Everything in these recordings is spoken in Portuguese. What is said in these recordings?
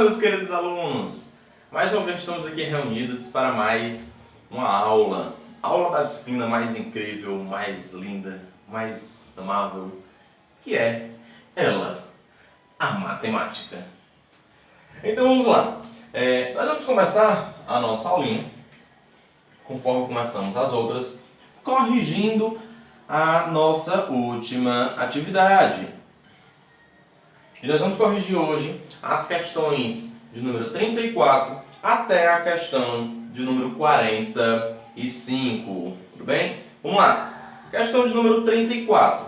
meus queridos alunos! Mais uma vez estamos aqui reunidos para mais uma aula. Aula da disciplina mais incrível, mais linda, mais amável, que é ela, a matemática. Então vamos lá. Nós vamos começar a nossa aulinha, conforme começamos as outras, corrigindo a nossa última atividade. E nós vamos corrigir hoje as questões de número 34 até a questão de número 45. Tudo bem? Vamos lá. Questão de número 34.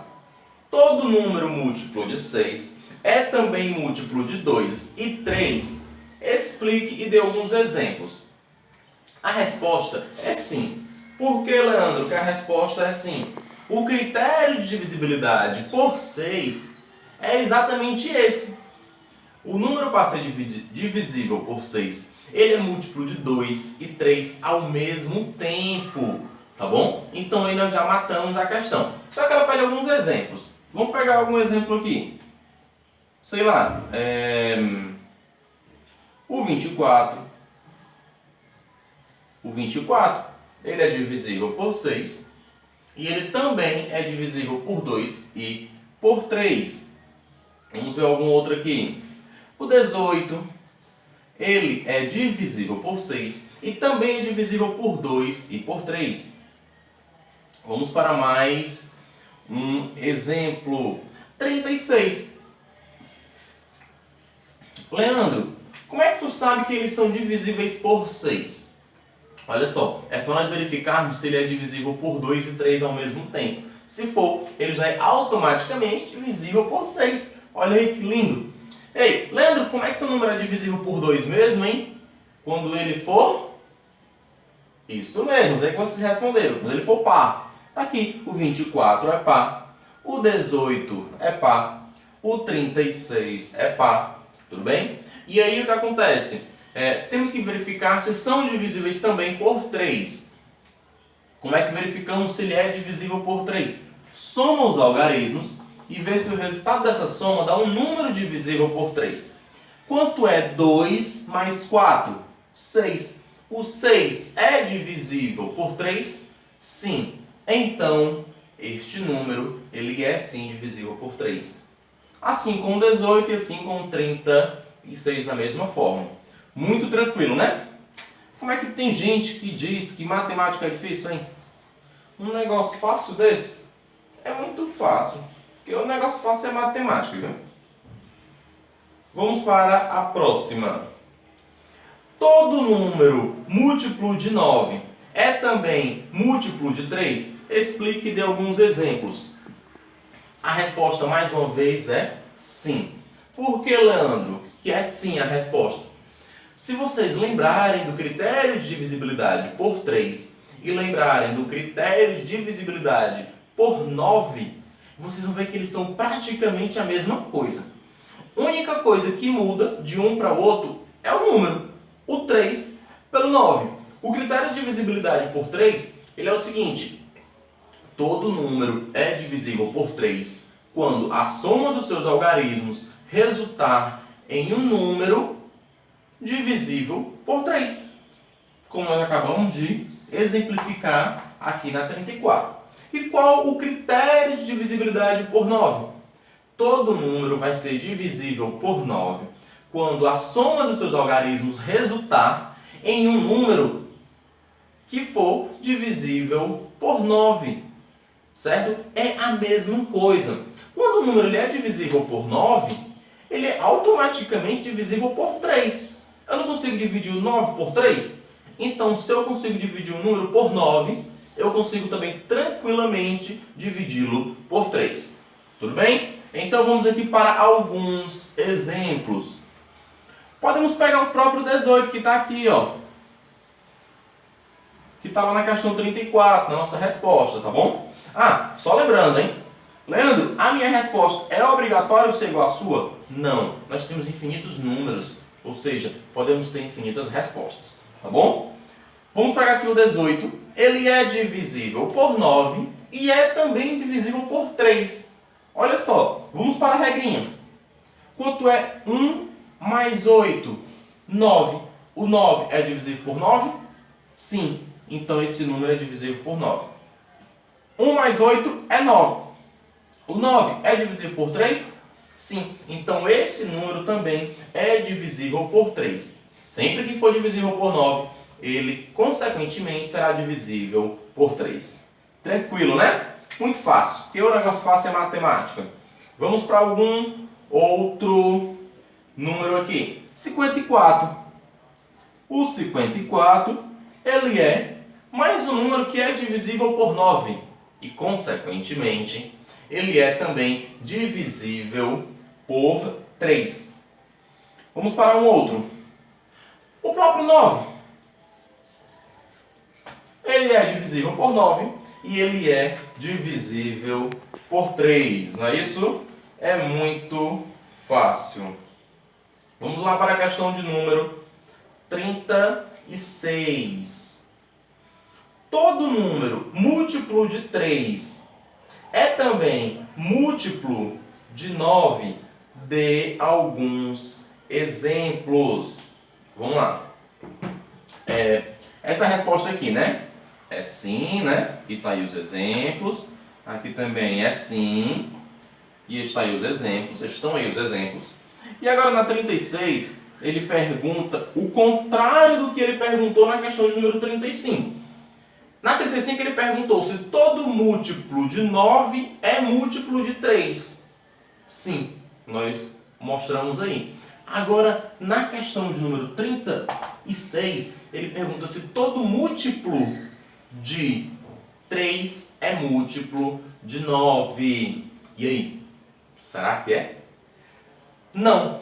Todo número múltiplo de 6 é também múltiplo de 2 e 3. Explique e dê alguns exemplos. A resposta é sim. Por que, Leandro, que a resposta é sim? O critério de divisibilidade por 6 é exatamente esse. O número para ser divisível por 6, ele é múltiplo de 2 e 3 ao mesmo tempo. Tá bom? Então aí nós já matamos a questão. Só que ela pede alguns exemplos. Vamos pegar algum exemplo aqui. Sei lá. O 24. O 24, ele é divisível por 6. E ele também é divisível por 2 e por 3. Vamos ver algum outro aqui. O 18, ele é divisível por 6 e também é divisível por 2 e por 3. Vamos para mais um exemplo. 36. Leandro, como é que tu sabe que eles são divisíveis por 6? Olha só, é só nós verificarmos se ele é divisível por 2 e 3 ao mesmo tempo. Se for, ele já é automaticamente divisível por 6. Olha aí que lindo. Ei, Leandro, como é que o número é divisível por 2 mesmo, hein? Quando ele for... Isso mesmo, é que vocês responderam. Quando ele for par. Tá aqui, o 24 é par. O 18 é par. O 36 é par. Tudo bem? E aí o que acontece? Temos que verificar se são divisíveis também por 3. Como é que verificamos se ele é divisível por 3? Soma os algarismos e vê se o resultado dessa soma dá um número divisível por 3. Quanto é 2 mais 4? 6. O 6 é divisível por 3? Sim. Então, este número, ele é sim divisível por 3. Assim com o 18 e assim com o 36 da mesma forma. Muito tranquilo, né? Como é que tem gente que diz que matemática é difícil, hein? Um negócio fácil desse é muito fácil. Porque o negócio fácil é matemática, viu? Vamos para a próxima. Todo número múltiplo de 9 é também múltiplo de 3? Explique e dê alguns exemplos. A resposta, mais uma vez, é sim. Por que, Leandro, que é sim a resposta? Se vocês lembrarem do critério de divisibilidade por 3 e lembrarem do critério de divisibilidade por 9, vocês vão ver que eles são praticamente a mesma coisa. A única coisa que muda de um para o outro é o número. O 3 pelo 9. O critério de divisibilidade por 3, ele é o seguinte. Todo número é divisível por 3 quando a soma dos seus algarismos resultar em um número divisível por 3. Como nós acabamos de exemplificar aqui na 34. E qual o critério de divisibilidade por 9? Todo número vai ser divisível por 9 quando a soma dos seus algarismos resultar em um número que for divisível por 9. Certo? É a mesma coisa. Quando o número ele é divisível por 9, ele é automaticamente divisível por 3. Eu não consigo dividir o 9 por 3? Então, se eu consigo dividir um número por 9, eu consigo também tranquilamente dividi-lo por 3. Tudo bem? Então vamos aqui para alguns exemplos. Podemos pegar o próprio 18 que está aqui, ó. Que está lá na questão 34, na nossa resposta, tá bom? Ah, só lembrando, hein? Leandro, a minha resposta é obrigatório ser igual à sua? Não. Nós temos infinitos números, ou seja, podemos ter infinitas respostas, tá bom? Vamos pegar aqui o 18. Ele é divisível por 9 e é também divisível por 3. Olha só, vamos para a regrinha. Quanto é 1 mais 8, 9. O 9 é divisível por 9? Sim. Então esse número é divisível por 9. 1 mais 8 é 9. O 9 é divisível por 3? Sim. Então esse número também é divisível por 3. Sempre que for divisível por 9, ele consequentemente será divisível por 3. Tranquilo, né? Muito fácil. Porque o negócio fácil é matemática. Vamos para algum outro número aqui. 54. O 54, ele é mais um número que é divisível por 9. E, consequentemente, ele é também divisível por 3. Vamos para um outro. O próprio 9. Ele é divisível por 9 e ele é divisível por 3. Não é isso? É muito fácil. Vamos lá para a questão de número 36. Todo número múltiplo de 3 é também múltiplo de 9. Dê alguns exemplos. Vamos lá. Essa resposta aqui, né? É sim, né? E tá aí os exemplos. Aqui também é sim. E está aí os exemplos. Estão aí os exemplos. E agora na 36, ele pergunta o contrário do que ele perguntou na questão de número 35. Na 35 ele perguntou se todo múltiplo de 9 é múltiplo de 3. Sim, nós mostramos aí. Agora, na questão de número 36, ele pergunta se todo múltiplo de 3 é múltiplo de 9. E aí? Será que é? Não.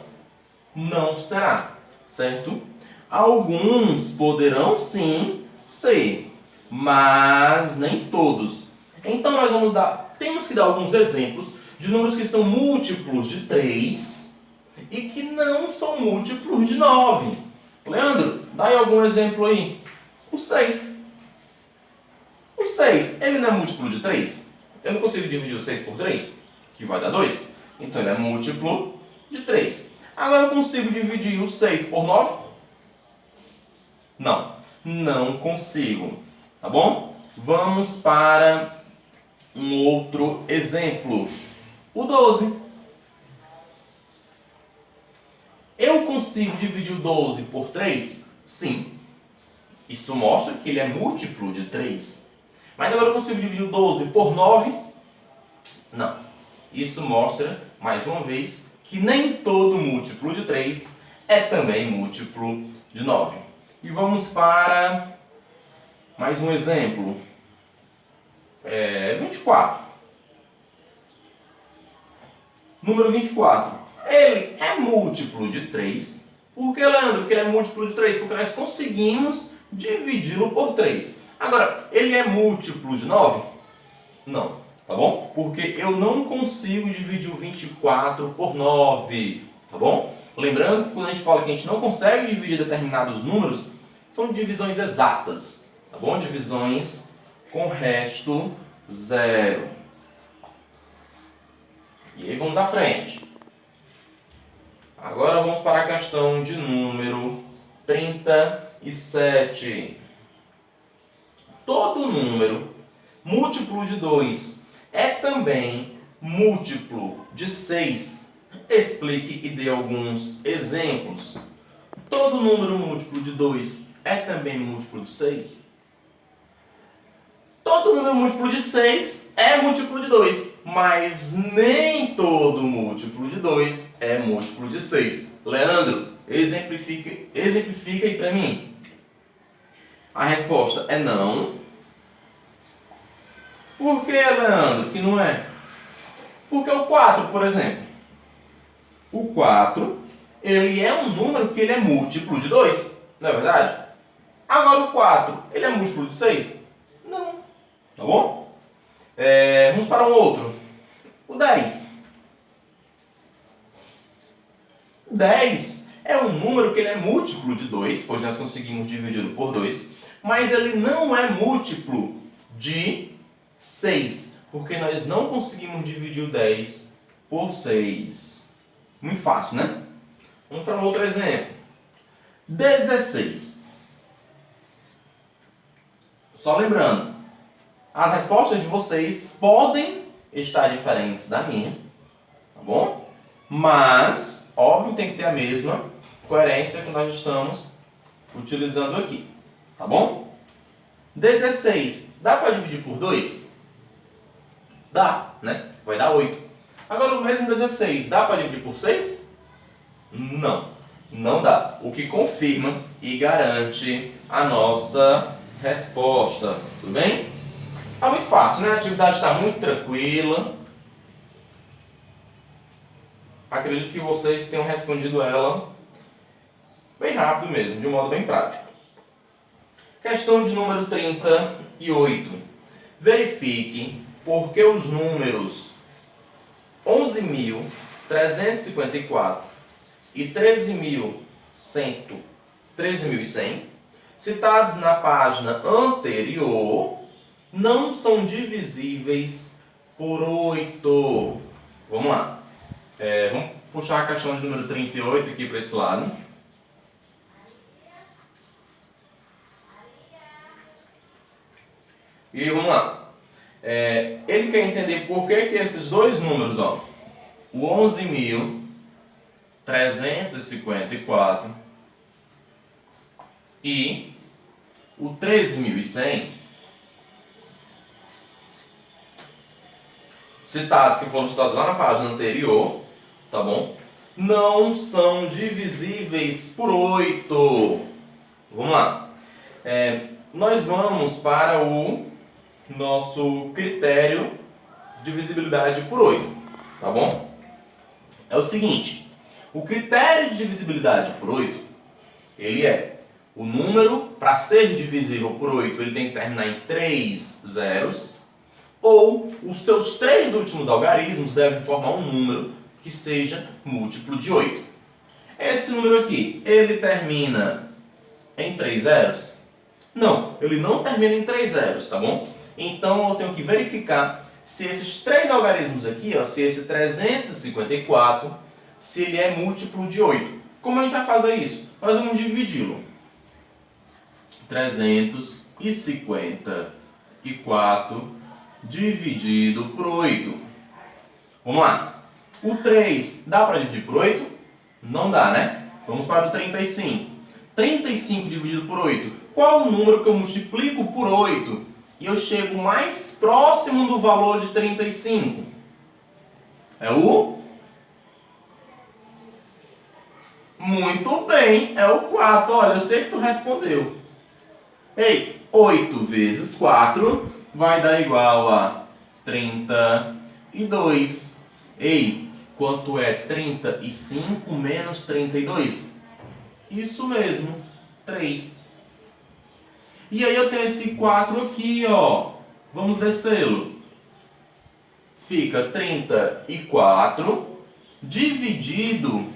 Não será, certo? Alguns poderão sim ser, mas nem todos. Então nós temos que dar alguns exemplos de números que são múltiplos de 3 e que não são múltiplos de 9. Leandro, dá aí algum exemplo aí. O 6. O 6, ele não é múltiplo de 3? Eu não consigo dividir o 6 por 3, que vai dar 2. Então ele é múltiplo de 3. Agora eu consigo dividir o 6 por 9? Não, não consigo. Tá bom? Vamos para um outro exemplo. O 12. Eu consigo dividir o 12 por 3? Sim. Isso mostra que ele é múltiplo de 3. Mas agora eu consigo dividir o 12 por 9? Não. Isso mostra, mais uma vez, que nem todo múltiplo de 3 é também múltiplo de 9. E vamos para mais um exemplo. 24. Número 24. Ele é múltiplo de 3. Por que, Leandro, que ele é múltiplo de 3? Porque nós conseguimos dividi-lo por 3. Agora, ele é múltiplo de 9? Não. Tá bom? Porque eu não consigo dividir o 24 por 9. Tá bom? Lembrando que quando a gente fala que a gente não consegue dividir determinados números, são divisões exatas. Tá bom? Divisões com resto zero. E aí vamos à frente. Agora vamos para a questão de número 37. Todo número múltiplo de 2 é também múltiplo de 6. Explique e dê alguns exemplos. Todo número múltiplo de 2 é também múltiplo de 6? Todo número múltiplo de 6 é múltiplo de 2, mas nem todo múltiplo de 2 é múltiplo de 6. Leandro, exemplifica aí para mim. A resposta é não. Por que, Leandro, que não é? Porque o 4, por exemplo. O 4, ele é um número que ele é múltiplo de 2, não é verdade? Agora o 4, ele é múltiplo de 6? Não. Tá bom? Vamos para um outro. O 10. O 10 é um número que ele é múltiplo de 2, pois nós conseguimos dividi-lo por 2, mas ele não é múltiplo de 6, porque nós não conseguimos dividir o 10 por 6. Muito fácil, né? Vamos para um outro exemplo. 16. Só lembrando, as respostas de vocês podem estar diferentes da minha, tá bom? Mas, óbvio, tem que ter a mesma coerência que nós estamos utilizando aqui, tá bom? 16, dá para dividir por 2? Dá, né? Vai dar 8. Agora, o mesmo 16, dá para dividir por 6? Não, não dá. O que confirma e garante a nossa resposta, tudo bem? Tá muito fácil, né? A atividade está muito tranquila. Acredito que vocês tenham respondido ela bem rápido mesmo, de um modo bem prático. Questão de número 38. Verifique por que os números 11.354 e 13.100, citados na página anterior, não são divisíveis por 8. Vamos lá. Vamos puxar a questão de número 38 aqui para esse lado. E vamos lá. Ele quer entender por que esses dois números, ó, o 11.354 e o 13.100, citados, que foram citados lá na página anterior, tá bom? Não são divisíveis por 8. Vamos lá. Nós vamos para o nosso critério de divisibilidade por 8, tá bom? É o seguinte, o critério de divisibilidade por 8, ele é o número, para ser divisível por 8, ele tem que terminar em 3 zeros, ou os seus 3 últimos algarismos devem formar um número que seja múltiplo de 8. Esse número aqui, ele termina em 3 zeros? Não, ele não termina em 3 zeros, tá bom? Então eu tenho que verificar se esses 3 algarismos aqui, ó, se esse 354, se ele é múltiplo de 8. Como a gente vai fazer isso? Nós vamos dividi-lo. 354 dividido por 8. Vamos lá. O 3 dá para dividir por 8? Não dá, né? Vamos para o 35. 35 dividido por 8. Qual o número que eu multiplico por 8 e eu chego mais próximo do valor de 35? É o? Muito bem, é o 4. Olha, eu sei que tu respondeu. Ei, 8 vezes 4 vai dar igual a 32. Ei, quanto é 35 menos 32? Isso mesmo, 3. E aí eu tenho esse 4 aqui, ó. Vamos descê-lo. Fica 34 dividido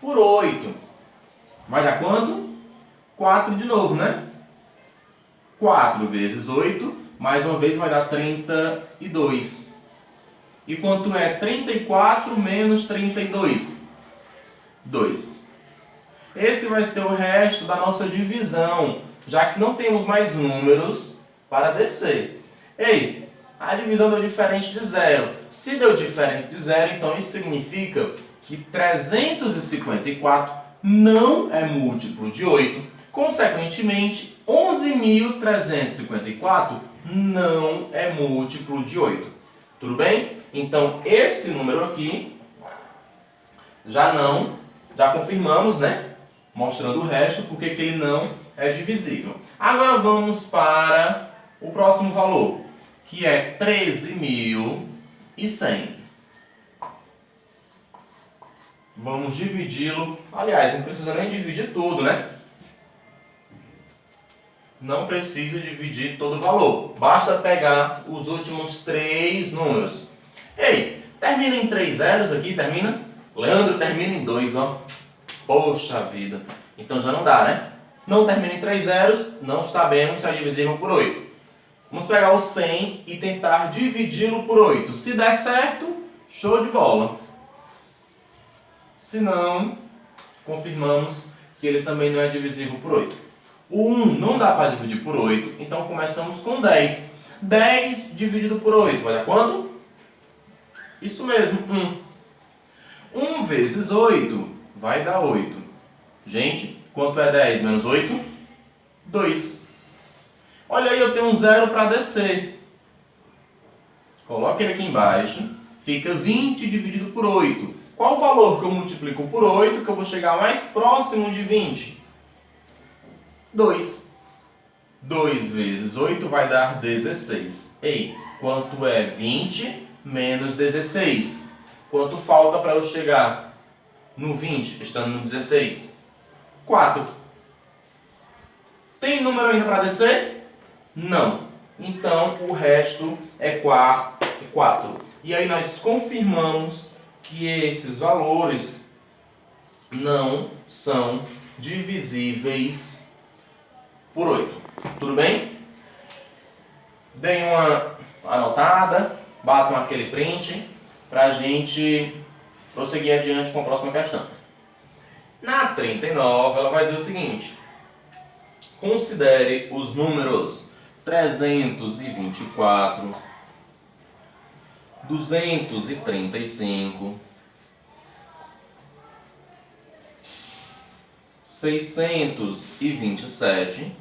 por 8. Vai dar quanto? 4 de novo, né? 4 vezes 8, mais uma vez vai dar 32. E quanto é 34 menos 32? 2. Esse vai ser o resto da nossa divisão, já que não temos mais números para descer. Ei, a divisão deu diferente de 0. Se deu diferente de 0, então isso significa que 354 não é múltiplo de 8. Consequentemente, 11.354 não é múltiplo de 8. Tudo bem? Então, esse número aqui, já confirmamos, né? Mostrando o resto, porque que ele não é divisível. Agora vamos para o próximo valor, que é 13.100. Vamos dividi-lo. Aliás, não precisa nem dividir tudo, né? Não precisa dividir todo o valor. Basta pegar os últimos 3 números. Ei, termina em 3 zeros aqui, termina? Leandro, termina em 2, ó. Poxa vida. Então já não dá, né? Não termina em 3 zeros, não sabemos se é divisível por 8. Vamos pegar o 100 e tentar dividi-lo por 8. Se der certo, show de bola. Se não, confirmamos que ele também não é divisível por 8. O 1 não dá para dividir por 8, então começamos com 10. 10 dividido por 8 vai dar quanto? Isso mesmo, 1. 1 vezes 8 vai dar 8. Gente, quanto é 10 menos 8? 2. Olha aí, eu tenho um 0 para descer. Coloque ele aqui embaixo. Fica 20 dividido por 8. Qual o valor que eu multiplico por 8 que eu vou chegar mais próximo de 20? 2. 2 vezes 8 vai dar 16. Ei, quanto é 20 menos 16? Quanto falta para eu chegar no 20, estando no 16? 4. Tem número ainda para descer? Não. Então, o resto é 4. E aí nós confirmamos que esses valores não são divisíveis por 8. Tudo bem? Deem uma anotada, batam aquele print para a gente prosseguir adiante com a próxima questão. Na 39, ela vai dizer o seguinte: considere os números 324, 235, 627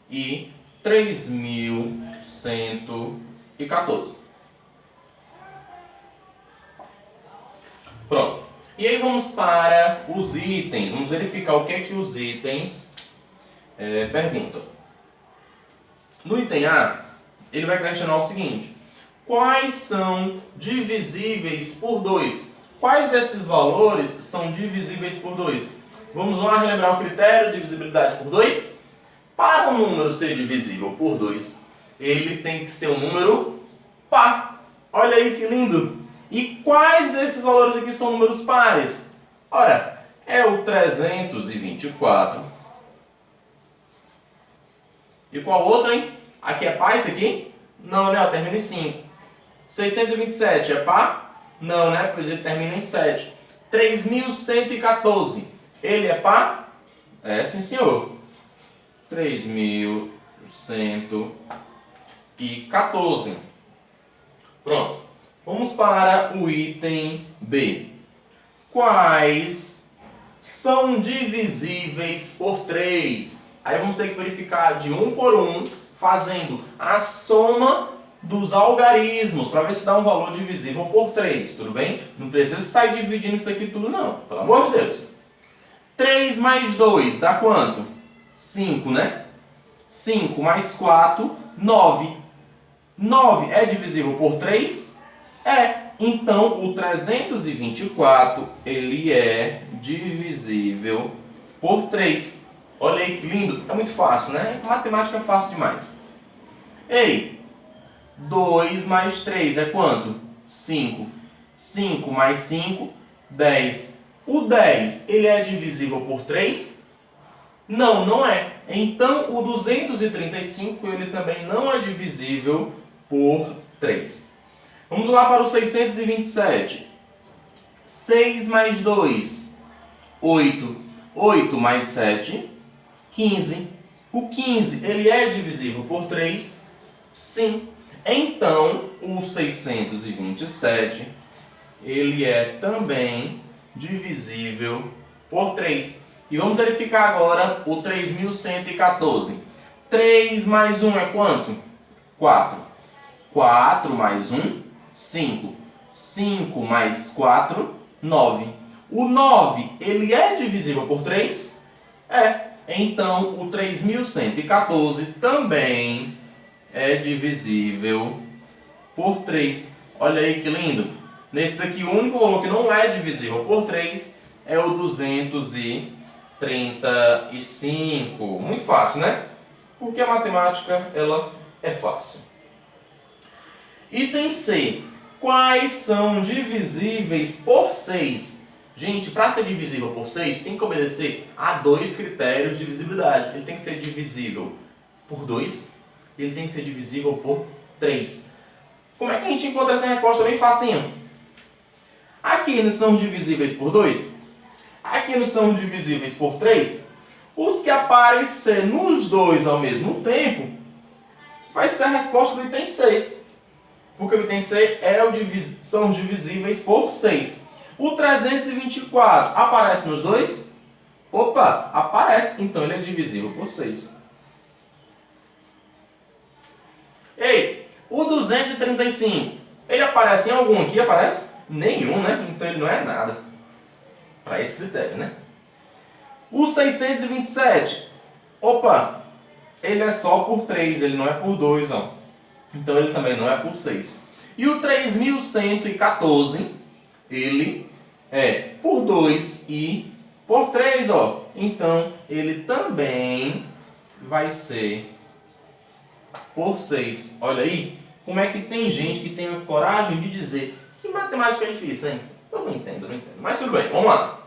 e 3114. Pronto. E aí vamos para os itens. Vamos verificar o que é que os itens perguntam. No item A, ele vai questionar o seguinte: quais são divisíveis por 2? Quais desses valores são divisíveis por 2? Vamos lá relembrar o critério de divisibilidade por 2? Para um número ser divisível por 2, ele tem que ser um número par. Olha aí que lindo! E quais desses valores aqui são números pares? Ora, é o 324. E qual outro, hein? Aqui é par esse aqui? Não, né? Termina em 5. 627 é par? Não, né? Pois ele termina em 7. 3114. Ele é par? É, sim, senhor. 3114. Pronto. Vamos para o item B. Quais são divisíveis por 3? Aí vamos ter que verificar de um por um, fazendo a soma dos algarismos, para ver se dá um valor divisível por 3, tudo bem? Não precisa sair dividindo isso aqui tudo não, pelo amor de Deus. 3 mais 2 dá quanto? 5, né? 5 mais 4, 9. 9 é divisível por 3? É. Então, o 324, ele é divisível por 3. Olha aí que lindo. É muito fácil, né? Matemática é fácil demais. Ei, 2 mais 3 é quanto? 5. 5 mais 5, 10. O 10, ele é divisível por 3? Não, não é. Então, o 235, ele também não é divisível por 3. Vamos lá para o 627. 6 mais 2, 8. 8 mais 7, 15. O 15, ele é divisível por 3? Sim. Então, o 627, ele é também divisível por 3. E vamos verificar agora o 3114. 3 mais 1 é quanto? 4. 4 mais 1, 5. 5 mais 4, 9. O 9, ele é divisível por 3? É. Então, o 3114 também é divisível por 3. Olha aí que lindo. Nesse daqui, o único valor que não é divisível por 3 é o 235. Muito fácil, né? Porque a matemática, ela é fácil. Item C. Quais são divisíveis por 6? Gente, para ser divisível por 6, tem que obedecer a 2 critérios de divisibilidade. Ele tem que ser divisível por 2 e ele tem que ser divisível por 3. Como é que a gente encontra essa resposta bem facinho? Aqui Aqui não são divisíveis por 2? Aqui não são divisíveis por 3? Os que aparecer nos dois ao mesmo tempo vai ser a resposta do item C. Porque o item C são os divisíveis por 6. O 324 aparece nos dois? Opa, aparece. Então ele é divisível por 6. Ei, o 235, ele aparece em algum aqui? Aparece? Nenhum, né? Então ele não é nada. Para esse critério, né? O 627, opa, ele é só por 3, ele não é por 2, ó. Então ele também não é por 6. E o 3114, ele é por 2 e por 3, ó. Então ele também vai ser por 6. Olha aí, como é que tem gente que tem a coragem de dizer que matemática é difícil, hein? Eu não entendo. Mas tudo bem, vamos lá.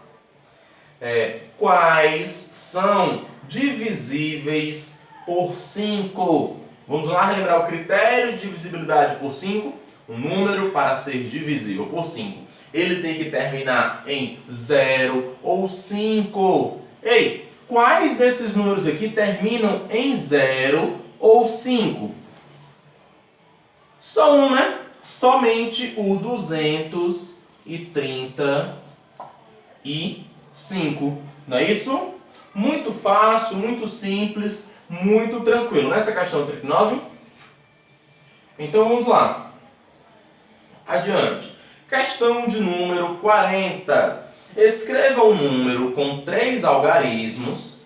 Quais são divisíveis por 5? Vamos lá relembrar o critério de divisibilidade por 5. Um número, para ser divisível por 5, ele tem que terminar em 0 ou 5. Ei, quais desses números aqui terminam em 0 ou 5? Só um, né? Somente o 235. Não é isso? Muito fácil, muito simples, muito tranquilo. Nessa questão 39? Então vamos lá. Adiante. Questão de número 40. Escreva um número com 3 algarismos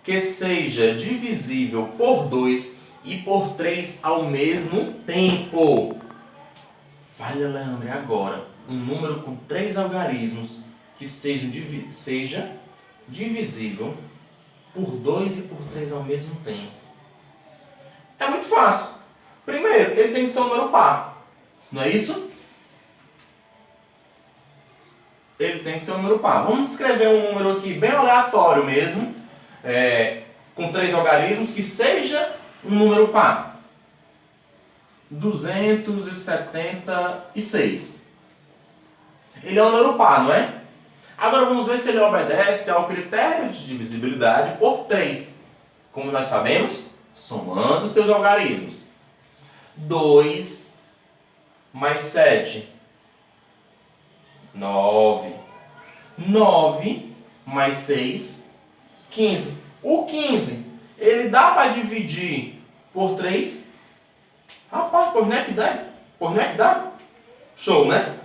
que seja divisível por 2 e por 3 ao mesmo tempo. Fale, Leandro, e agora? Um número com 3 algarismos que seja divisível por 2 e por 3 ao mesmo tempo. É muito fácil. Primeiro, ele tem que ser um número par. Não é isso? Ele tem que ser um número par. Vamos escrever um número aqui bem aleatório mesmo, com 3 algarismos, que seja um número par. 276. Ele é um número par, não é? Agora vamos ver se ele obedece ao critério de divisibilidade por 3. Como nós sabemos, somando seus algarismos. 2 mais 7. 9. 9 mais 6. 15. O 15, ele dá para dividir por 3? Rapaz, pois não é que dá? Pois não é que dá? Show, né?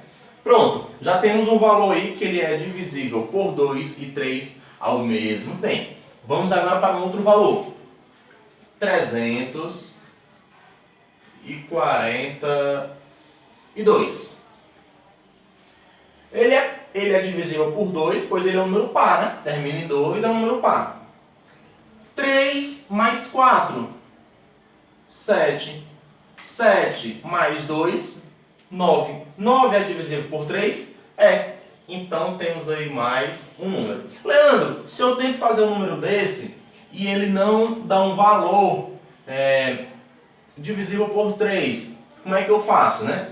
Pronto, já temos um valor aí que ele é divisível por 2 e 3 ao mesmo tempo. Vamos agora para um outro valor. 342. Ele é divisível por 2, pois ele é um número par, né? Termina em 2, é um número par. 3 mais 4. 7. 7 mais 2. 9. 9 é divisível por 3? É. Então temos aí mais um número. Leandro, se eu tento fazer um número desse e ele não dá um valor divisível por 3, como é que eu faço, né?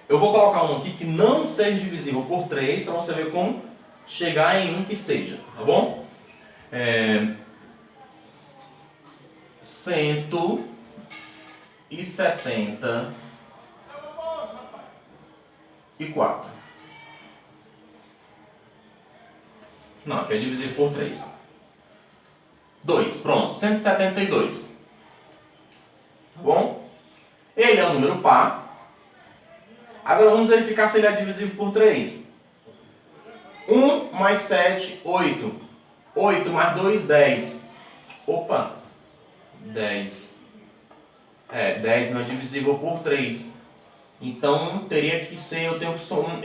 Eu vou colocar um aqui que não seja divisível por 3 para você ver como chegar em um que seja, tá bom? 174. Não, aqui é divisível por 3. 2, pronto, 172. Tá bom? Ele é um número par. Agora vamos verificar se ele é divisível por 3. 1 mais 7, 8. 8 mais 2, 10. Opa! 10. 10 não é divisível por 3. Então teria que ser, eu tenho que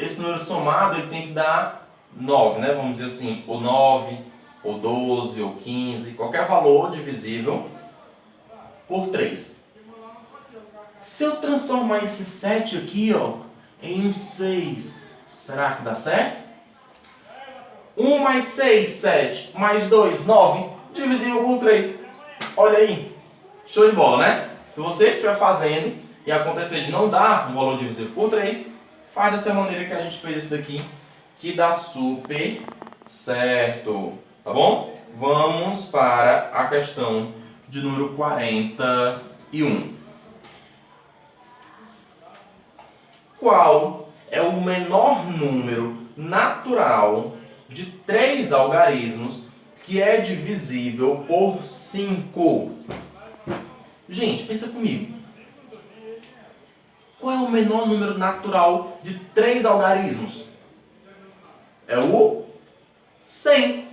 esse número somado, ele tem que dar 9, né? Vamos dizer assim, ou 9, ou 12, ou 15, qualquer valor divisível por 3. Se eu transformar esse 7 aqui, ó, em um 6, será que dá certo? 1 mais 6, 7, mais 2, 9, divisível por 3. Olha aí, show de bola, né? Se você estiver fazendo e acontecer de não dar um valor divisível por 3, faz dessa maneira que a gente fez esse daqui, que dá super certo, tá bom? Vamos para a questão de número 41. Qual é o menor número natural de 3 algarismos que é divisível por 5? Gente, pensa comigo. Qual é o menor número natural de 3 algarismos? É o 100,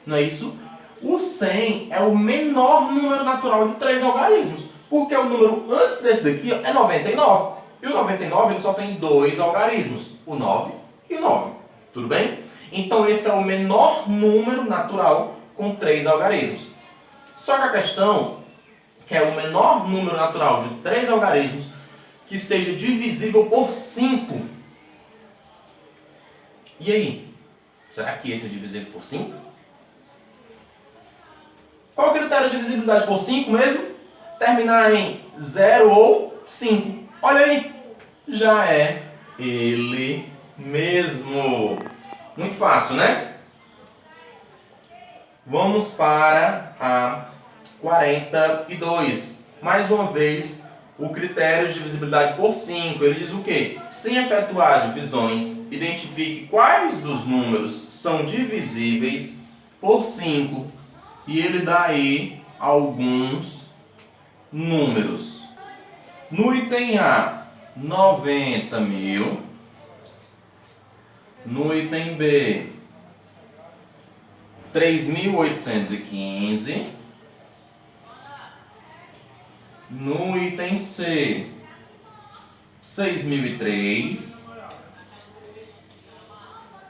não é isso? O 100 é o menor número natural de 3 algarismos, porque o número antes desse daqui é 99. E o 99 ele só tem 2 algarismos, o 9 e o 9. Tudo bem? Então esse é o menor número natural com 3 algarismos. Só que a questão que é o menor número natural de 3 algarismos que seja divisível por 5. E aí? Será que esse é divisível por 5? Qual é o critério de divisibilidade por 5 mesmo? Terminar em 0 ou 5. Olha aí, já é ele mesmo. Muito fácil, né? Vamos para a 42. Mais uma vez, o critério de divisibilidade por 5. Ele diz o quê? Sem efetuar divisões, identifique quais dos números são divisíveis por 5. E ele dá aí alguns números. No item A, 90.000. No item B, 3.815. No item C, 6.003.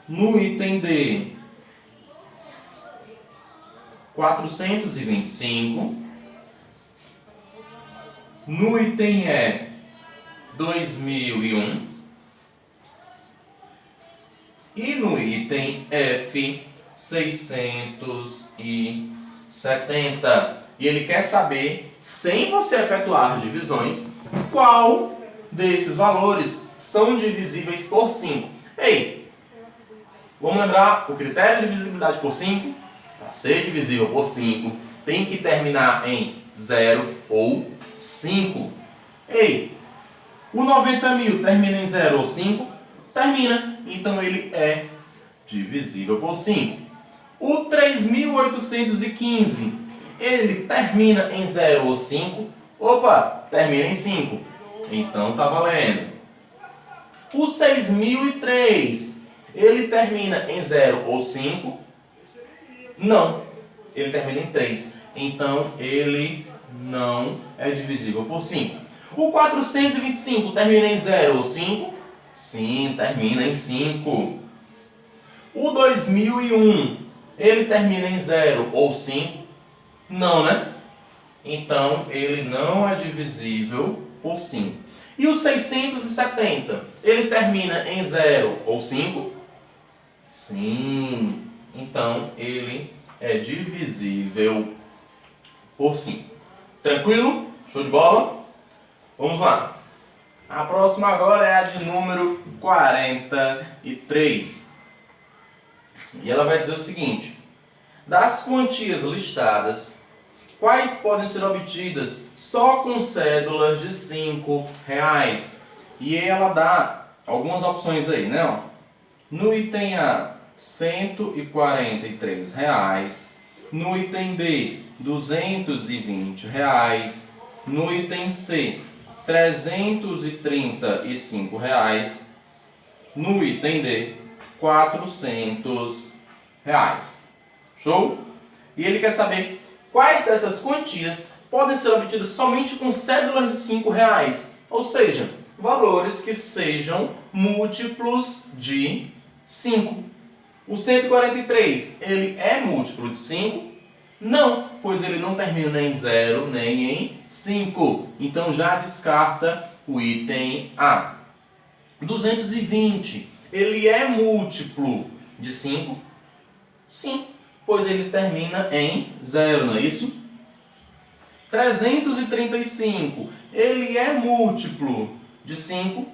No item D, 425. No item E, 2001. E no item F, 670. E ele quer saber, sem você efetuar divisões, qual desses valores são divisíveis por 5. Ei, vamos lembrar o critério de divisibilidade por 5? Para ser divisível por 5, tem que terminar em 0 ou 5. Ei, o 90.000 termina em 0 ou 5? Termina, então ele é divisível por 5. O 3.815, ele termina em 0 ou 5? Opa, termina em 5. Então tá valendo. O 6.003, ele termina em 0 ou 5? Não, ele termina em 3. Então ele não é divisível por 5. O 425 termina em 0 ou 5? Sim, termina em 5. O 2001, ele termina em 0 ou 5? Não, né? Então, ele não é divisível por 5. E o 670, ele termina em 0 ou 5? Sim. Então, ele é divisível por 5. Tranquilo? Show de bola? Vamos lá. A próxima agora é a de número 43. E ela vai dizer o seguinte: das quantias listadas, quais podem ser obtidas só com cédulas de R$5? E ela dá algumas opções aí, né? Ó. No item A, R$143. No item B, R$220. No item C, R$335. No item D, R$400. Show? E ele quer saber quais dessas quantias podem ser obtidas somente com cédulas de R$5, ou seja, valores que sejam múltiplos de 5. O 143, ele é múltiplo de 5? Não, pois ele não termina nem em 0 nem em 5. Então já descarta o item A. 220, ele é múltiplo de 5? Sim, pois ele termina em 0, não é isso? 335, ele é múltiplo de 5?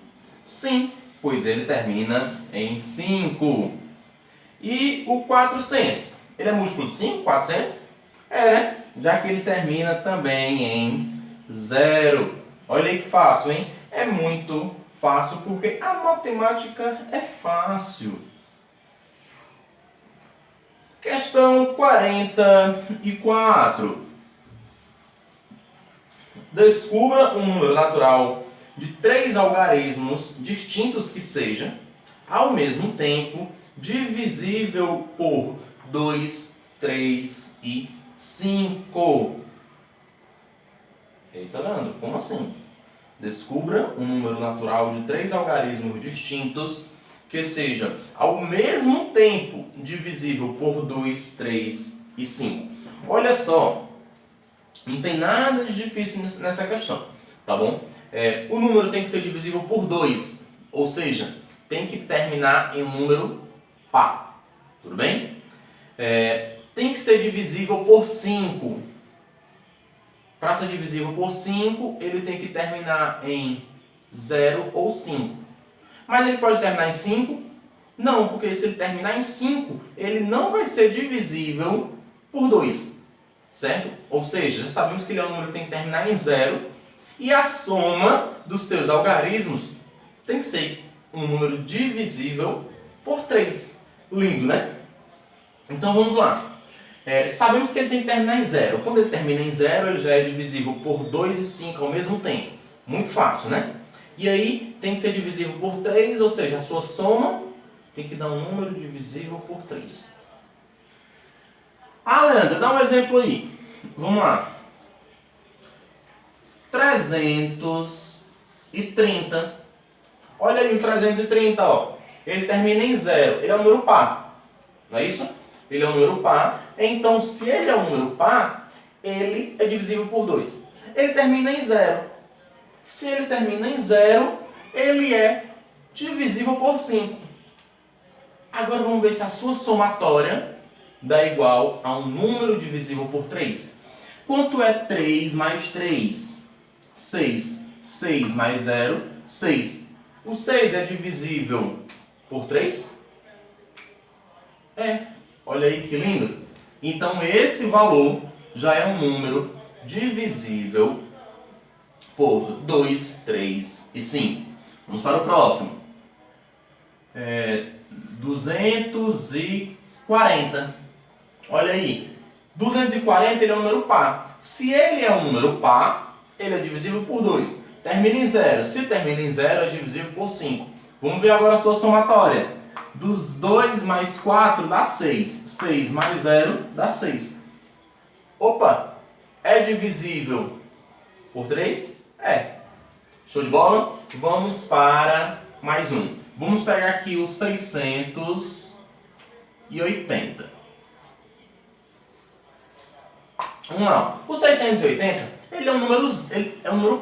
Sim, pois ele termina em 5. E o 400, ele é múltiplo de 5, 400? É, né? Já que ele termina também em 0. Olha aí que fácil, hein? É muito fácil porque a matemática é fácil. Questão 44. Descubra um número natural de 3 algarismos distintos que seja, ao mesmo tempo, divisível por 2, 3 e 5. Eita, Leandro, como assim? Descubra um número natural de 3 algarismos distintos que seja, ao mesmo tempo, divisível por 2, 3 e 5. Olha só, não tem nada de difícil nessa questão, tá bom? O número tem que ser divisível por 2, ou seja, tem que terminar em um número par, tudo bem? Tem que ser divisível por 5. Para ser divisível por 5, ele tem que terminar em 0 ou 5. Mas ele pode terminar em 5? Não, porque se ele terminar em 5, ele não vai ser divisível por 2, certo? Ou seja, já sabemos que ele é um número que tem que terminar em 0 e a soma dos seus algarismos tem que ser um número divisível por 3. Lindo, né? Então vamos lá. Sabemos que ele tem que terminar em 0. Quando ele termina em 0, ele já é divisível por 2 e 5 ao mesmo tempo. Muito fácil, né? E aí tem que ser divisível por 3, ou seja, a sua soma tem que dar um número divisível por 3. Ah, Leandro, dá um exemplo aí. Vamos lá. 330. Olha aí o 330, ó. Ele termina em 0. Ele é um número par. Não é isso? Ele é um número par. Então, se ele é um número par, ele é divisível por 2. Ele termina em 0. Se ele termina em 0, ele é divisível por 5. Agora vamos ver se a sua somatória dá igual a um número divisível por 3. Quanto é 3 mais 3? 6. 6 mais 0, 6. O 6 é divisível por 3? Olha aí que lindo. Então esse valor já é um número divisível por 2, 3 e 5. Vamos para o próximo. 240. Olha aí. 240 ele é um número par. Se ele é um número par, ele é divisível por 2. Termina em 0. Se termina em 0, é divisível por 5. Vamos ver agora a sua somatória. Dos 2 mais 4 dá 6. 6 mais 0 dá 6. Opa! É divisível por 3? Show de bola? Vamos para mais um. Vamos pegar aqui o 680. Vamos lá. O 680, ele é um número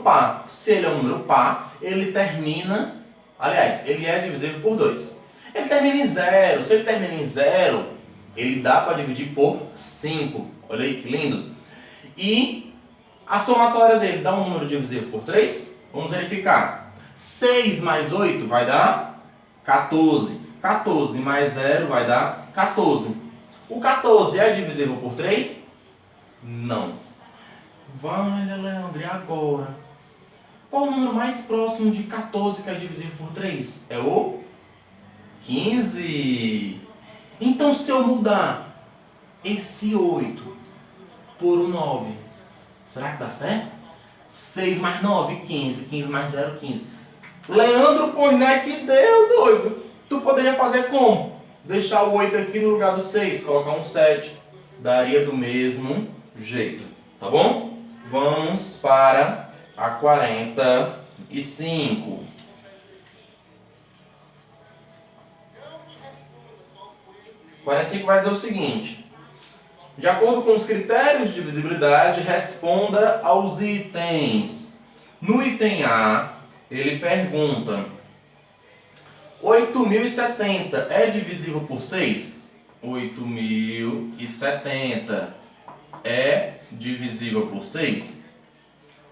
par. Se ele é um número par, ele termina... Aliás, ele é divisível por 2. Ele termina em 0. Se ele termina em 0, ele dá para dividir por 5. Olha aí que lindo. E a somatória dele dá um número divisível por 3? Vamos verificar. 6 mais 8 vai dar 14. 14 mais 0 vai dar 14. O 14 é divisível por 3? Não. Vale, Leandro, e agora? Qual o número mais próximo de 14 que é divisível por 3? É o 15. Então, se eu mudar esse 8 por um 9, será que dá certo? 6 mais 9, 15. 15 mais 0, 15. Leandro, pois não é que deu, doido. Tu poderia fazer como? Deixar o 8 aqui no lugar do 6, colocar um 7. Daria do mesmo jeito, tá bom? Vamos para a 45. O 45 vai dizer o seguinte: de acordo com os critérios de divisibilidade, responda aos itens. No item A, ele pergunta: 8.070 é divisível por 6? 8.070 é divisível por 6?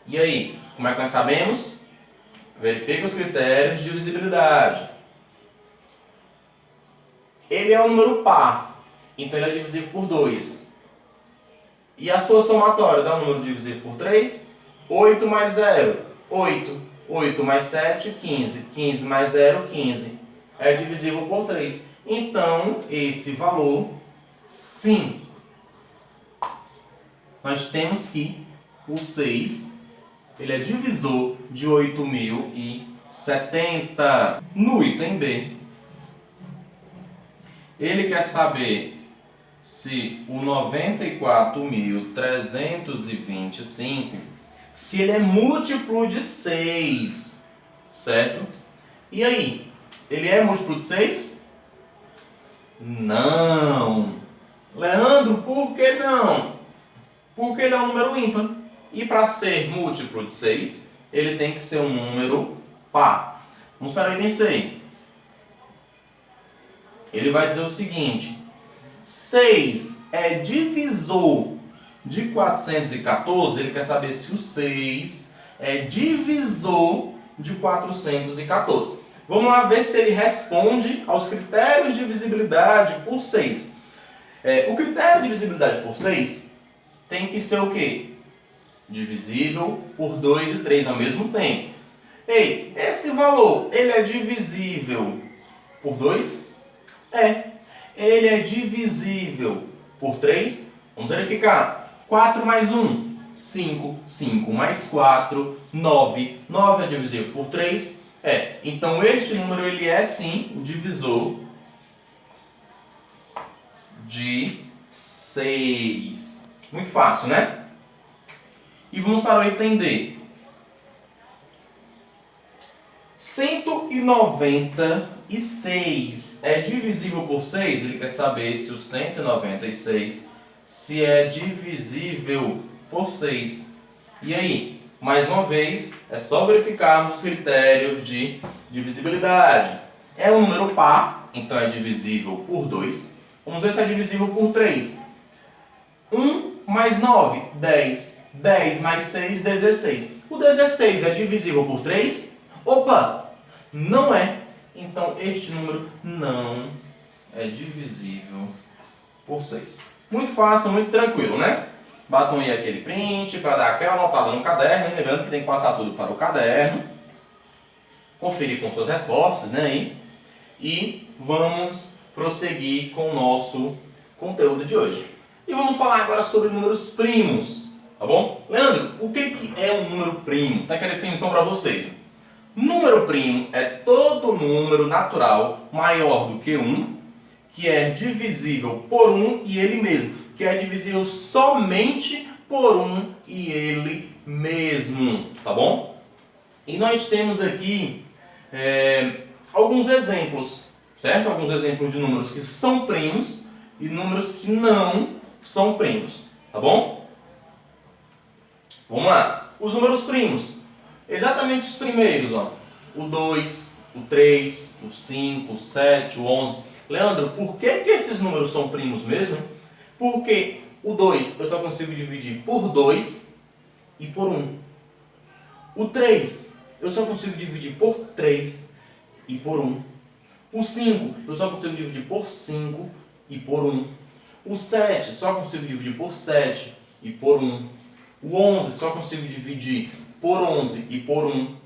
E aí, como é que nós sabemos? Verifique os critérios de divisibilidade. ele é um número par, então ele é divisível por 2. E a sua somatória dá um número divisível por 3? 8 mais 0, 8. 8 mais 7, 15. 15 mais 0, 15. É divisível por 3. Então, esse valor, sim. Nós temos que o 6, ele é divisor de 8.070. No item B, ele quer saber se o 94.325, se ele é múltiplo de 6, certo? E aí, ele é múltiplo de 6? Não. Leandro, por que não? Porque ele é um número ímpar. E para ser múltiplo de 6, ele tem que ser um número par. Vamos para o item C. Ele vai dizer o seguinte: 6 é divisor de 414. Ele quer saber se o 6 é divisor de 414. Vamos lá ver se ele responde aos critérios de divisibilidade por 6. O critério de divisibilidade por 6 tem que ser o quê? Divisível por 2 e 3 ao mesmo tempo. Ei, esse valor, ele é divisível por 2? Ele é divisível por 3? Vamos verificar. 4 mais 1, 5. 5 mais 4, 9. 9 é divisível por 3? Então este número, ele é sim o divisor de 6. Muito fácil, né? E vamos para o item D. 196 é divisível por 6? Ele quer saber se o 196 se é divisível por 6. E aí? Mais uma vez, é só verificarmos os critérios de divisibilidade. É um número par, então é divisível por 2. Vamos ver se é divisível por 3. 1 mais 9, 10. 10 mais 6, 16. O 16 é divisível por 3? Opa! Não é. Então, este número não é divisível por 6. Muito fácil, muito tranquilo, né? Batam aí aquele print para dar aquela anotada no caderno. E lembrando que tem que passar tudo para o caderno. Conferir com suas respostas, né? Aí. E vamos prosseguir com o nosso conteúdo de hoje. E vamos falar agora sobre números primos. Tá bom? Leandro, o que é um número primo? Tá aqui a definição para vocês. Número primo é todo número natural maior do que 1, que é divisível por 1 e ele mesmo, que é divisível somente por 1 e ele mesmo, tá bom? E nós temos aqui alguns exemplos, certo? Alguns exemplos de números que são primos e números que não são primos, tá bom? Vamos lá. Os números primos. Exatamente os primeiros, ó. O 2, o 3, o 5, o 7, o 11. Leandro, por que esses números são primos mesmo? Porque o 2 eu só consigo dividir por 2 e por 1. O 3 eu só consigo dividir por 3 e por 1. O 5 eu só consigo dividir por 5 e por 1. O 7 só consigo dividir por 7 e por 1. O 11 só consigo dividir por 11 e por 1,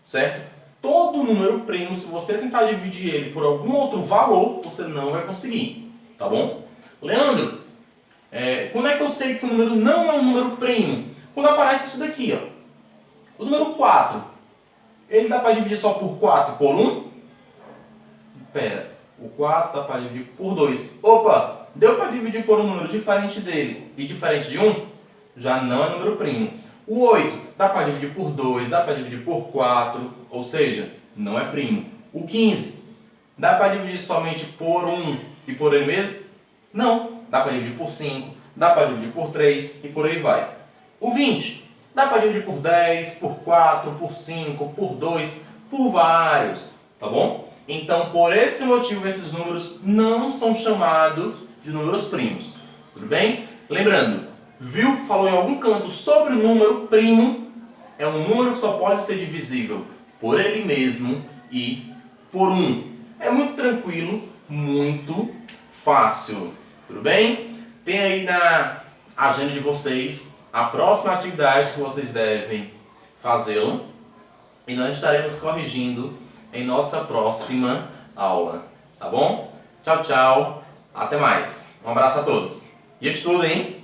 certo? Todo número primo, se você tentar dividir ele por algum outro valor, você não vai conseguir, tá bom? Leandro, quando é que eu sei que o número não é um número primo? Quando aparece isso daqui, ó. O número 4, ele dá para dividir só por 4 por 1? Pera, o 4 dá para dividir por 2. Opa, deu para dividir por um número diferente dele e diferente de 1? Já não é número primo. O 8 dá para dividir por 2, dá para dividir por 4, ou seja, não é primo. O 15 dá para dividir somente por 1 e por ele mesmo? Não, dá para dividir por 5, dá para dividir por 3 e por aí vai. O 20 dá para dividir por 10, por 4, por 5, por 2, por vários, tá bom? Então, por esse motivo, esses números não são chamados de números primos, tudo bem? Lembrando, viu, falou em algum canto sobre o número primo, é um número que só pode ser divisível por ele mesmo e por 1. É muito tranquilo, muito fácil. Tudo bem? Tem aí na agenda de vocês a próxima atividade que vocês devem fazê-la. E nós estaremos corrigindo em nossa próxima aula. Tá bom? Tchau, tchau. Até mais. Um abraço a todos. E estudem, hein?